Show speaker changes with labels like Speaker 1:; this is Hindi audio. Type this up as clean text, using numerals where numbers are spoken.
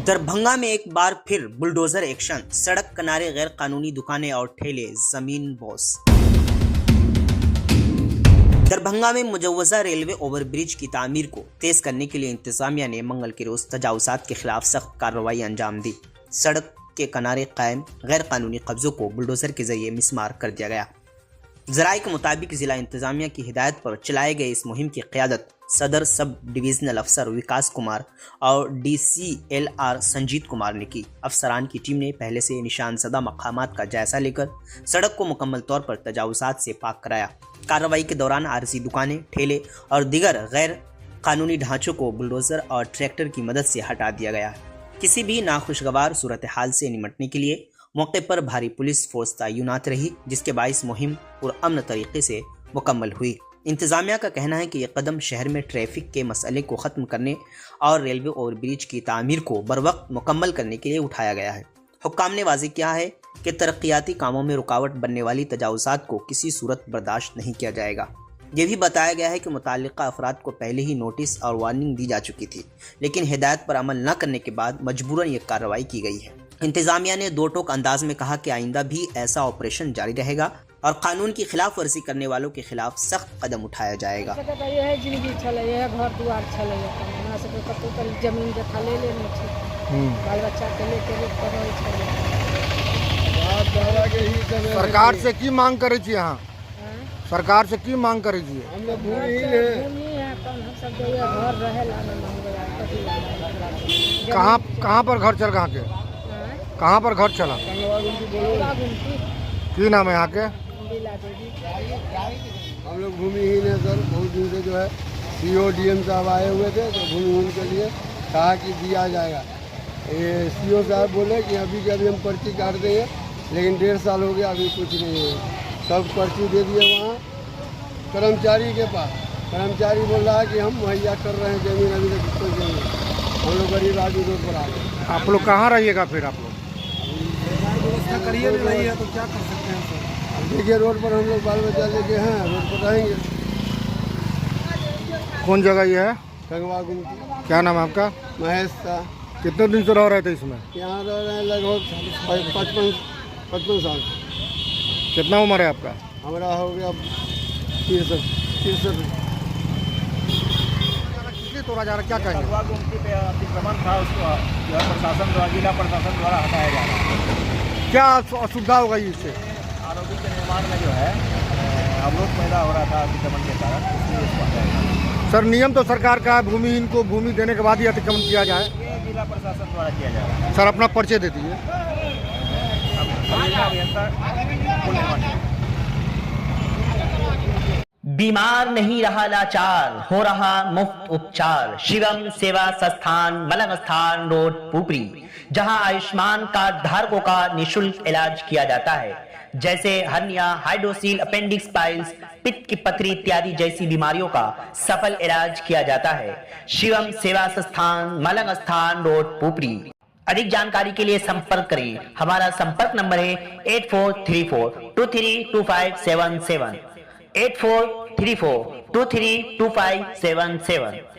Speaker 1: दरभंगा में एक बार फिर बुलडोजर एक्शन, सड़क किनारे गैर कानूनी दुकानें और ठेले जमीन बॉस। दरभंगा में मुजव्वजा रेलवे ओवरब्रिज की तामीर को तेज करने के लिए इंतजामिया ने मंगल के रोज तजावुजात के खिलाफ सख्त कार्रवाई अंजाम दी। सड़क के किनारे कायम गैर कानूनी कब्जों को बुलडोजर के जरिए मिसमार कर दिया गया। जराये के मुताबिक जिला इंतजामिया की हिदायत पर चलाए गए इस मुहिम की क़यादत सदर सब डिविजनल अफसर विकास कुमार और DCLR संजीत कुमार ने की। अफसरान की टीम ने पहले से निशानज़दा मकामात का जायजा लेकर सड़क को मुकम्मल तौर पर तजावुजात से पाक कराया। कार्रवाई के दौरान आरजी दुकानें, ठेले और दीगर गैर कानूनी ढांचों को बुलडोजर और ट्रैक्टर की मदद से हटा दिया गया। किसी भी नाखुशगवार सूरत हाल से निपटने के लिए मौके पर भारी पुलिस फोर्स तैनात रही, जिसके बाइस मुहिम पुरअमन तरीके से मुकम्मल हुई। इंतजामिया का कहना है कि यह कदम शहर में ट्रैफिक के मसले को ख़त्म करने और रेलवे ओवरब्रिज की तामीर को बरवक्त मुकम्मल करने के लिए उठाया गया है। हुक्काम ने वाज़ेह किया है कि तरक्याती कामों में रुकावट बनने वाली तजावुजात को किसी सूरत बर्दाश्त नहीं किया जाएगा। यह भी बताया गया है कि मुताल्लिका अफराद को पहले ही नोटिस और वार्निंग दी जा चुकी थी, लेकिन हिदायत पर अमल न करने के बाद मजबूरन ये कार्रवाई की गई है। इंतजामिया ने दो टोक अंदाज में कहा कि आइंदा भी ऐसा ऑपरेशन जारी रहेगा और कानून की खिलाफ वर्जी करने वालों के खिलाफ सख्त कदम उठाया जाएगा।
Speaker 2: जिंदगी चले घर दुआर चले जमीन जथा ले लेने बाल बच्चा के लेके
Speaker 3: सरकार से की मांग करे छी यहाँ? सरकार से की मांग करे छी?
Speaker 2: हम लोग भूमि है अपन हम सब घर रहेला
Speaker 3: कहाँ पर घर चल कहाँ पर घर चला? की नाम है यहाँ के?
Speaker 4: हम लोग भूमिहीन है सर। बहुत दिन से जो है CO DM साहब आए हुए थे, तो भूमिहीन के लिए कहा कि दिया जाएगा। ये CO साहब बोले कि अभी के अभी हम पर्ची काट देंगे, लेकिन 1.5 साल हो गया, अभी कुछ नहीं है। सब पर्ची दे दिए वहाँ कर्मचारी के पास। कर्मचारी बोल रहा है कि हम मुहैया कर रहे हैं जमीन, अभी तक कोई जमीन। हम लोग गरीब आदमी रोड पर आ गए।
Speaker 3: आप लोग कहाँ रहिएगा फिर? आप लोग
Speaker 4: व्यवस्था करिए नहीं है तो क्या कर सकते हैं सर? देखिए रोड पर हम लोग बाल बच्चा लेके हैं, रोड पर रहेंगे।
Speaker 3: कौन जगह ये है?
Speaker 4: गंगवा गुमटी।
Speaker 3: क्या नाम है आपका?
Speaker 4: महेश शाह।
Speaker 3: कितने दिन से रह रहे थे इसमें?
Speaker 4: यहाँ रह रहे हैं लगभग 55 साल।
Speaker 3: कितना उम्र है आपका?
Speaker 4: हमारा हो गया 63।
Speaker 3: तोड़ा जा रहा, क्या कहेंगे?
Speaker 5: गंगवा गुमटी पे अतिक्रमण था, उसको जो है प्रशासन द्वारा, जिला प्रशासन द्वारा हटाया जा रहा है।
Speaker 3: क्या असुविधा होगा इससे?
Speaker 5: आरोपी के निर्माण में जो है अवरोध पैदा हो रहा था अतिक्रमण के कारण, इसलिए इसको हटाया जा रहा है।
Speaker 3: सर नियम तो सरकार का है, भूमिहीन को भूमि देने के बाद ही अतिक्रमण किया जाए।
Speaker 5: ये जिला प्रशासन द्वारा किया जा रहा है।
Speaker 3: सर अपना परिचय दे दीजिए।
Speaker 1: बीमार नहीं रहा लाचार, हो रहा मुफ्त उपचार। शिवम सेवा संस्थान, मलंग स्थान रोड, पुपरी, जहां आयुष्मान कार्ड धारकों का निःशुल्क इलाज किया जाता है, जैसे हर्निया, हाइड्रोसील, अपेंडिक्स, पाइल्स, पित्त की पथरी इत्यादि जैसी बीमारियों का सफल इलाज किया जाता है। शिवम सेवा संस्थान, मलंग स्थान रोड, पुपरी। अधिक जानकारी के लिए संपर्क करें। हमारा संपर्क नंबर है 8434232577, 8434232577।